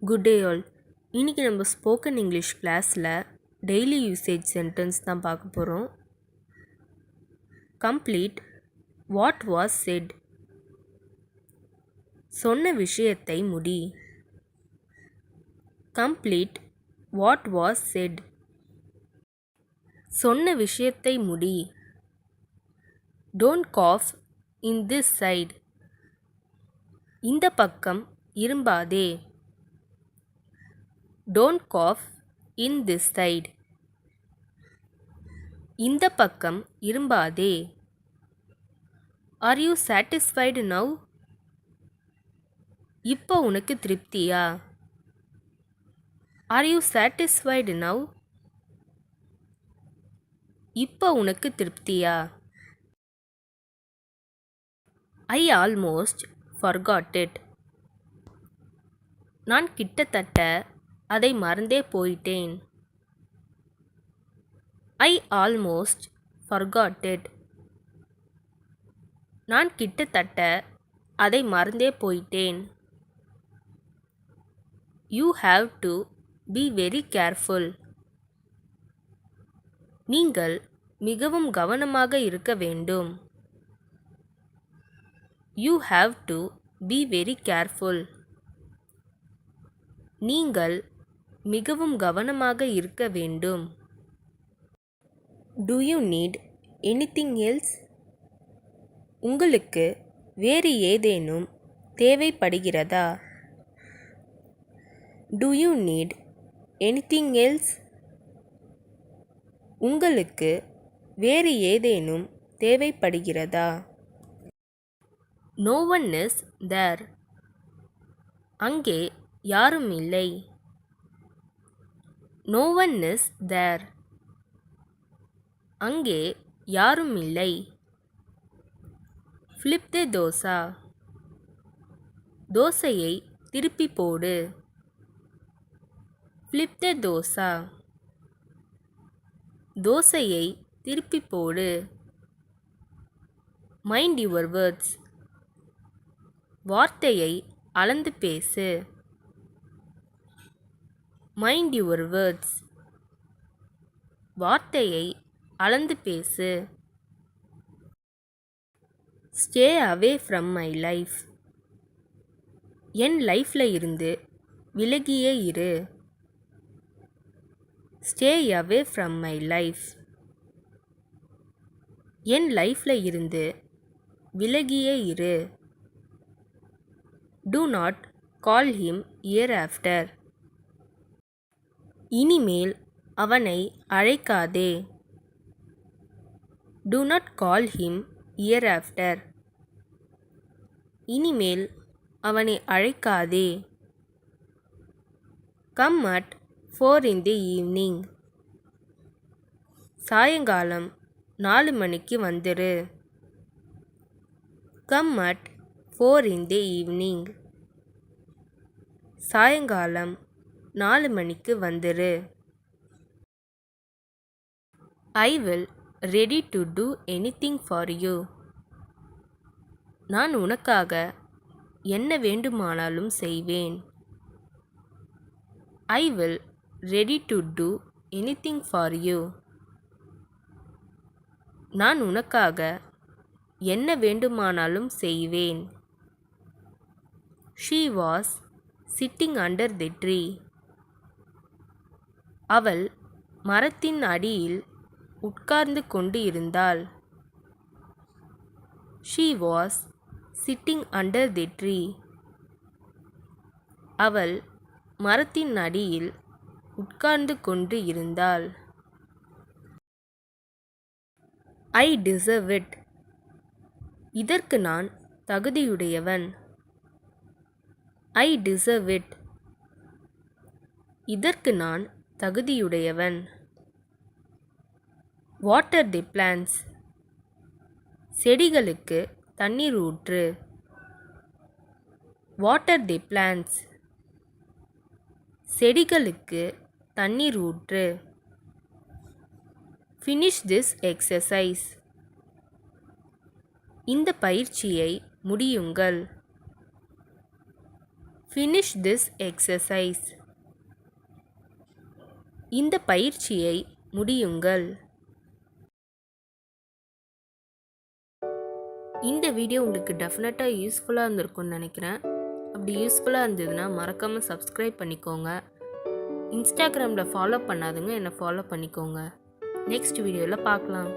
Good day all. இன்றைக்கி நம்ம spoken English கிளாஸில் டெய்லி யூசேஜ் சென்டென்ஸ் தான் பார்க்க போகிறோம். Complete what was said. சொன்ன விஷயத்தை முடி. Complete what was said. சொன்ன விஷயத்தை முடி. Don't cough in this side. இந்த பக்கம் இரும்பாதே. Don't cough in this side. இந்த பக்கம் இரும்பாதே. Are you satisfied now? இப்போ உனக்கு திருப்தியா? Are you satisfied now? இப்போ உனக்கு திருப்தியா? I almost forgot it. நான் கிட்டத்தட்ட அதை மறந்தே போயிட்டேன். I almost forgot it. நான் கிட்டத்தட்ட அதை மறந்தே போயிட்டேன். You have to be very careful. நீங்கள் மிகவும் கவனமாக இருக்க வேண்டும். You have to be very careful. நீங்கள் மிகவும் கவனமாக இருக்க வேண்டும். Do you need anything else? உங்களுக்கு வேறு ஏதேனும் தேவைப்படுகிறதா? Do you need anything else? உங்களுக்கு வேறு ஏதேனும் தேவைப்படுகிறதா? No one is there. அங்கே யாரும் இல்லை. No one is there. அங்கே யாரும் இல்லை. Flip the dosa. தோசையை திருப்பி போடு. Flip the dosa. தோசையை திருப்பி போடு. Mind your words. வார்த்தையை அளந்து பேசு. Mind your words. வார்த்தையை அளந்து பேசு. Stay away from my life. என் லைஃப்ல இருந்து விலகியே இரு. Stay away from my life. என் லைஃப்ல இருந்து விலகியே இரு. Do not call him hereafter. இனிமேல் அவனை அழைக்காதே. Do not call him hereafter. இனிமேல் அவனை அழைக்காதே. Come at 4 in the evening. சாயங்காலம் 4 மணிக்கு வந்துரு. Come at 4 in the evening. சாயங்காலம் 4 மணிக்கு வந்துரு. I will ready to do anything for you. நான் உனக்காக என்ன வேண்டுமானாலும் செய்வேன். I will ready to do anything for you. நான் உனக்காக என்ன வேண்டுமானாலும் செய்வேன். She was sitting under the tree. அவள் மரத்தின் அடியில் உட்கார்ந்து கொண்டு இருந்தாள். She was sitting under the tree. அவள் மரத்தின் அடியில் உட்கார்ந்து கொண்டு இருந்தாள். I deserve it. இதற்கு நான் தகுதியுடையவன். I deserve it. இதற்கு நான் தகுதியுடையவன். Water the plants. செடிகளுக்கு தண்ணீர் ஊற்று. Water the plants. செடிகளுக்கு தண்ணீர் ஊற்று. Finish this exercise. இந்த பயிற்சியை முடியுங்கள். Finish this exercise. இந்த பயிற்சியை முடியுங்கள். இந்த வீடியோ உங்களுக்கு டெஃபினட்டாக யூஸ்ஃபுல்லாக இருந்திருக்கும்னு நினைக்கிறேன். அப்படி யூஸ்ஃபுல்லாக இருந்ததுன்னா மறக்காமல் சப்ஸ்கிரைப் பண்ணிக்கோங்க. இன்ஸ்டாகிராமில் ஃபாலோ பண்ணாதுங்க என்னை ஃபாலோ பண்ணிக்கோங்க. நெக்ஸ்ட் வீடியோவில் பார்க்கலாம்.